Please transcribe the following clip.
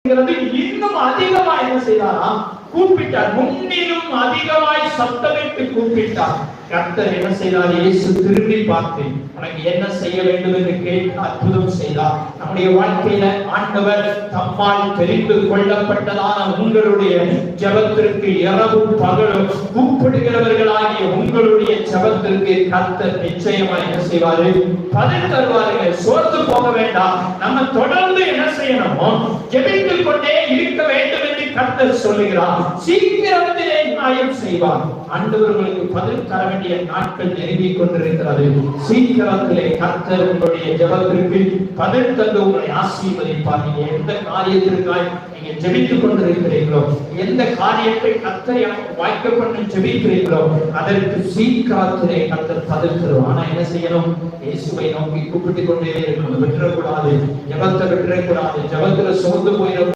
இன்னும் அதிகமா என்ன செய்தாராம்? கூப்பிட்டார். முன்னிலும் அதிகமாய் சத்தமிட்டு கூப்பிட்டார். கர்த்தர் என்ன செய்தார்? இயேசு திரும்பி பார்த்து உனக்கு என்ன செய்ய வேண்டும் என்று கேட்டு அற்புதம் செய்தார். நம்முடைய வாழ்க்கையில ஆண்டவர் தம்மால் தெரிந்து கொள்ளப்பட்டதான உங்களுடைய ஜெபத்திற்கு இரவும் பகலும் கூப்பிடுகிறவர்களாகிய உங்களுடைய ஜெபத்திற்கு கர்த்தர் நிச்சயமா என்ன செய்வாரு? பதில் தருவார்கள். சோர்ந்து போக வேண்டாம். நம்ம தொடர்ந்து என்ன செய்யணுமோ ஜெபித்துக் கொண்டே இருக்க வேண்டும் என்று கர்த்தர் சொல்லுகிறார். சீக்கிரத்திலே நியாயம் செய்வார். ஆண்டவர்களுக்கு பதில் தர வேண்டிய நாட்கள் நெருங்கிக் கொண்டிருக்கிறது. சீக்கிரத்திலே கர்த்தர் உங்களுடைய ஜெபத்திற்கு பதில் தந்து உங்களை ஆசீர்வதிப்பார். நீங்க எந்த காரியத்திற்காக நீங்க ஜெபித்துக் கொண்டிருக்கிறீர்களோ, எந்த காரியத்தை கர்த்தர் வாய்க்க பண்ணி ஜெபிக்கிறீர்களோ அதற்கு சீக்கிரத்திலே கர்த்தர் பதில் தருவார். ஆனா என்ன செய்யணும்? இயேசுவை நோக்கி கூப்பிட்டுக் கொண்டே இருக்கணும். விட்டுறக்கூடாது. ஜெபத்தை விட்டுறக்கூடாது. ஜெபத்துல சோர்ந்து போயிட